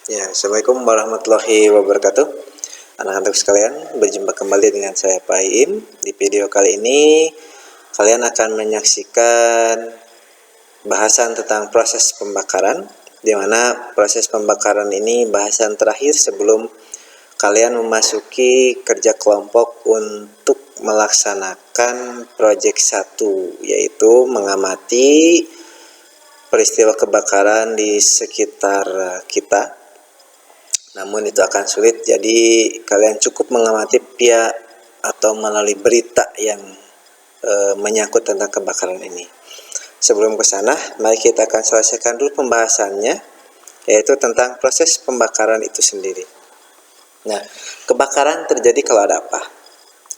Ya, Assalamualaikum warahmatullahi wabarakatuh. Anak-anak sekalian, berjumpa kembali dengan saya Pak Im. Di video kali ini, kalian akan menyaksikan bahasan tentang proses pembakaran, di mana proses pembakaran ini bahasan terakhir sebelum kalian memasuki kerja kelompok untuk melaksanakan proyek 1, yaitu mengamati peristiwa kebakaran di sekitar kita. Namun itu akan sulit, jadi kalian cukup mengamati via atau melalui berita yang menyangkut tentang kebakaran ini. Sebelum ke sana, mari kita akan selesaikan dulu pembahasannya, yaitu tentang proses pembakaran itu sendiri. Nah, kebakaran terjadi kalau ada apa?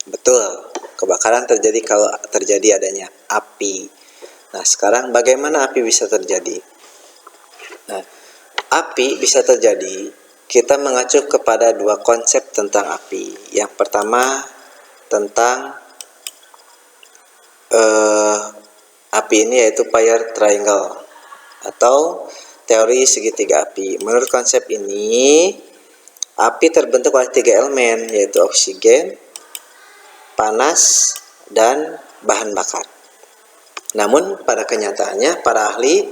Betul, kebakaran terjadi kalau terjadi adanya api. Nah, sekarang bagaimana api bisa terjadi? Nah, api bisa terjadi, kita mengacu kepada dua konsep tentang api. Yang pertama tentang api ini yaitu fire triangle atau teori segitiga api. Menurut konsep ini, api terbentuk oleh 3 elemen, yaitu oksigen, panas, dan bahan bakar. Namun pada kenyataannya para ahli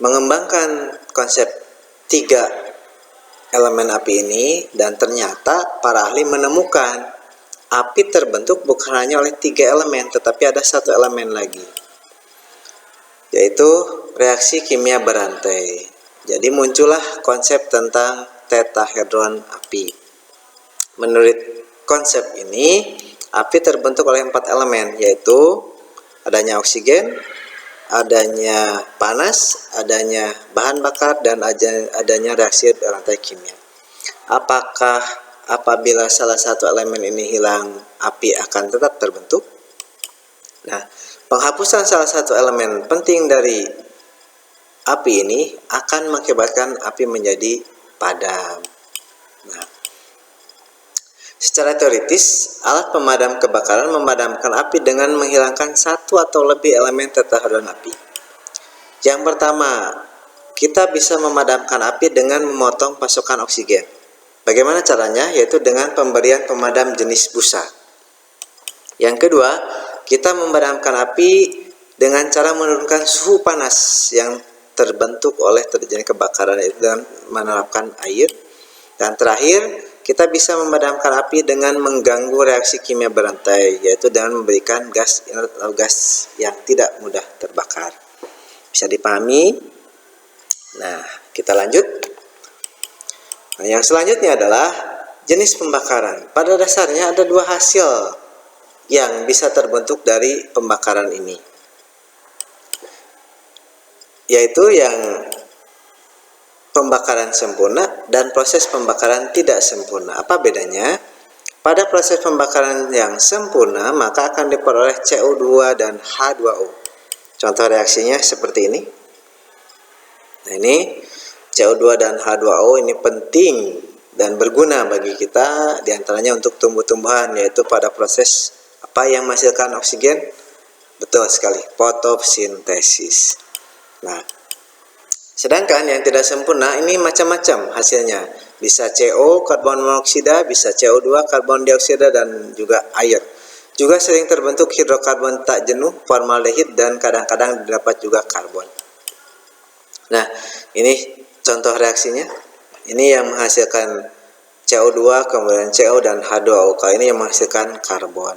mengembangkan konsep 3 elemen api ini, dan ternyata para ahli menemukan api terbentuk bukan hanya oleh 3 elemen, tetapi ada 1 elemen lagi, yaitu reaksi kimia berantai. Jadi muncullah konsep tentang tetrahedron api. Menurut konsep ini, api terbentuk oleh 4 elemen, yaitu adanya oksigen, adanya panas, adanya bahan bakar, dan adanya reaksi berantai kimia. Apakah apabila salah satu elemen ini hilang, api akan tetap terbentuk? Nah, penghapusan salah satu elemen penting dari api ini akan mengakibatkan api menjadi padam. Nah, secara teoritis, alat pemadam kebakaran memadamkan api dengan menghilangkan satu atau lebih elemen tetrahedron api. Yang pertama, kita bisa memadamkan api dengan memotong pasokan oksigen. Bagaimana caranya? Yaitu dengan pemberian pemadam jenis busa. Yang kedua, kita memadamkan api dengan cara menurunkan suhu panas yang terbentuk oleh terjadinya kebakaran, yaitu dengan menerapkan air. Dan terakhir, kita bisa memadamkan api dengan mengganggu reaksi kimia berantai, yaitu dengan memberikan gas inert atau gas yang tidak mudah terbakar. Bisa dipahami? Nah, kita lanjut. Nah, yang selanjutnya adalah jenis pembakaran. Pada dasarnya ada 2 hasil yang bisa terbentuk dari pembakaran ini, yaitu yang pembakaran sempurna dan proses pembakaran tidak sempurna. Apa bedanya? Pada proses pembakaran yang sempurna, maka akan diperoleh CO2 dan H2O. Contoh reaksinya seperti ini. Nah, ini CO2 dan H2O ini penting dan berguna bagi kita, diantaranya untuk tumbuh-tumbuhan, yaitu pada proses apa yang menghasilkan oksigen? Betul sekali, fotosintesis. Nah, sedangkan yang tidak sempurna ini macam-macam hasilnya. Bisa CO, karbon monoksida, bisa CO2, karbon dioksida, dan juga air. Juga sering terbentuk hidrokarbon tak jenuh, formaldehid, dan kadang-kadang didapat juga karbon. Nah, ini contoh reaksinya. Ini yang menghasilkan CO2, kemudian CO dan H2O. Kali ini yang menghasilkan karbon.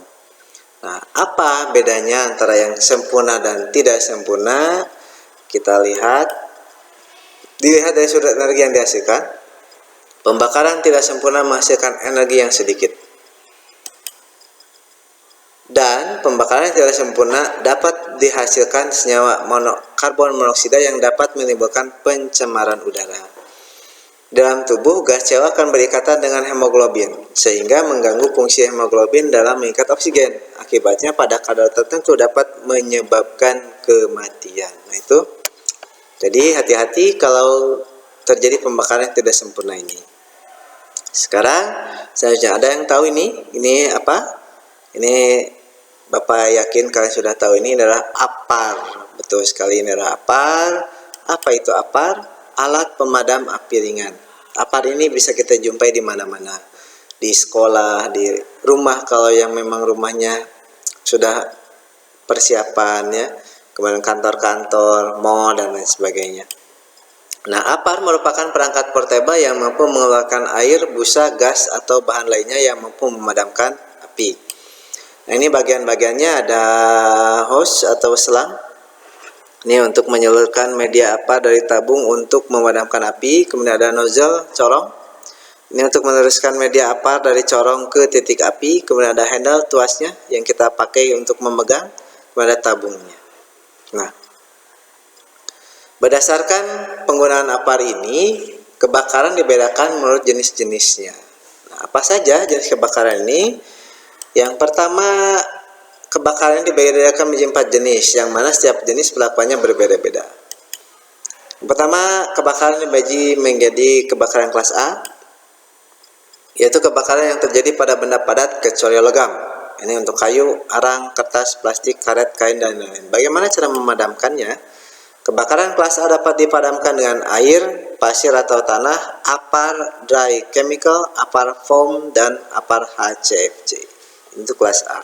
Nah, apa bedanya antara yang sempurna dan tidak sempurna? Kita dilihat dari sudut energi yang dihasilkan. Pembakaran tidak sempurna menghasilkan energi yang sedikit, dan pembakaran yang tidak sempurna dapat dihasilkan senyawa karbon monoksida yang dapat menimbulkan pencemaran udara. Dalam tubuh, gas CO akan berikatan dengan hemoglobin, sehingga mengganggu fungsi hemoglobin dalam mengikat oksigen. Akibatnya pada kadar tertentu dapat menyebabkan kematian. Nah, itu. Jadi hati-hati kalau terjadi pembakaran yang tidak sempurna ini. Sekarang selanjutnya, ada yang tahu ini apa? Ini Bapak yakin kalian sudah tahu, ini adalah APAR. Betul sekali, ini adalah APAR. Apa itu APAR? Alat pemadam api ringan. Apar ini bisa kita jumpai di mana-mana, di sekolah, di rumah kalau yang memang rumahnya sudah persiapan ya, kemudian kantor-kantor, mall dan lain sebagainya. Nah, apar merupakan perangkat portable yang mampu mengeluarkan air, busa, gas, atau bahan lainnya yang mampu memadamkan api. Nah, ini bagian-bagiannya ada hose atau selang. Ini untuk menyalurkan media apar dari tabung untuk memadamkan api. Kemudian ada nozzle, corong. Ini untuk meneruskan media apar dari corong ke titik api. Kemudian ada handle, tuasnya yang kita pakai untuk memegang. Kemudian ada tabungnya. Nah, berdasarkan penggunaan apar ini, kebakaran dibedakan menurut jenis-jenisnya. Nah, apa saja jenis kebakaran ini? Yang pertama, kebakaran dibedakan menjadi 4 jenis, yang mana setiap jenis perlakuannya berbeda-beda. Yang pertama, kebakaran dibagi menjadi kebakaran kelas A, yaitu kebakaran yang terjadi pada benda padat kecuali logam. Ini untuk kayu, arang, kertas, plastik, karet, kain, dan lain-lain. Bagaimana cara memadamkannya? Kebakaran kelas A dapat dipadamkan dengan air, pasir atau tanah, apar dry chemical, apar foam, dan apar HCFC. Itu kelas A.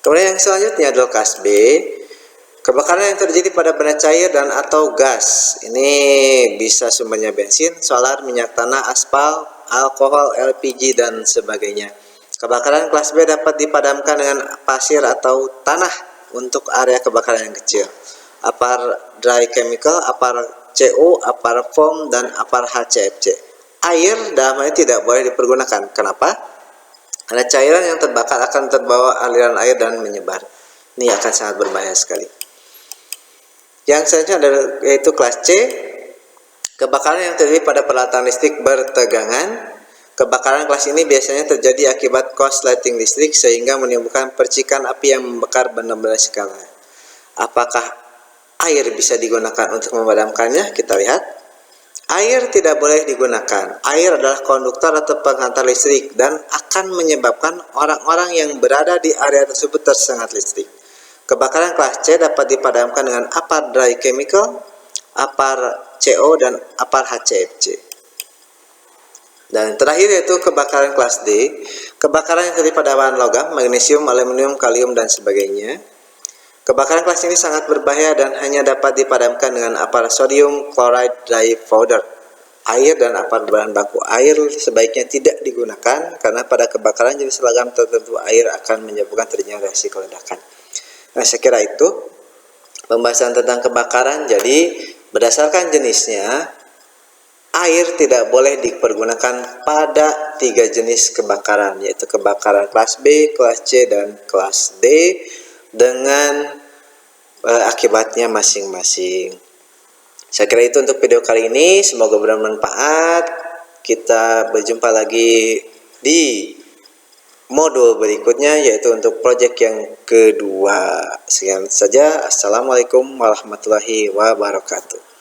Kemudian yang selanjutnya adalah kelas B. Kebakaran yang terjadi pada benda cair dan atau gas. Ini bisa sumbernya bensin, solar, minyak tanah, aspal, alkohol, LPG, dan sebagainya. Kebakaran kelas B dapat dipadamkan dengan pasir atau tanah untuk area kebakaran yang kecil. Apar dry chemical, apar CO, apar foam, dan apar HCFC. Air dalam hal ini tidak boleh dipergunakan. Kenapa? Karena cairan yang terbakar akan terbawa aliran air dan menyebar. Ini akan sangat berbahaya sekali. Yang selanjutnya adalah yaitu kelas C. Kebakaran yang terjadi pada peralatan listrik bertegangan. Kebakaran kelas ini biasanya terjadi akibat korsleting listrik sehingga menimbulkan percikan api yang membakar benda-benda skala. Apakah air bisa digunakan untuk memadamkannya? Kita lihat. Air tidak boleh digunakan. Air adalah konduktor atau penghantar listrik dan akan menyebabkan orang-orang yang berada di area tersebut tersengat listrik. Kebakaran kelas C dapat dipadamkan dengan apar dry chemical, apar CO, dan apar HCFC. Dan terakhir yaitu kebakaran kelas D. Kebakaran yang terjadi pada bahan logam, magnesium, aluminium, kalium, dan sebagainya. Kebakaran kelas ini sangat berbahaya dan hanya dapat dipadamkan dengan apar sodium chloride dry powder. Air dan apar bahan baku air sebaiknya tidak digunakan karena pada kebakaran jenis logam tertentu air akan menyebabkan terjadinya reaksi ledakan. Nah, saya kira itu pembahasan tentang kebakaran. Jadi berdasarkan jenisnya, air tidak boleh dipergunakan pada 3 jenis kebakaran, yaitu kebakaran kelas B, kelas C, dan kelas D dengan akibatnya masing-masing. Saya kira itu untuk video kali ini. Semoga bermanfaat. Kita berjumpa lagi di modul berikutnya, yaitu untuk proyek yang kedua. Sekian saja. Assalamualaikum warahmatullahi wabarakatuh.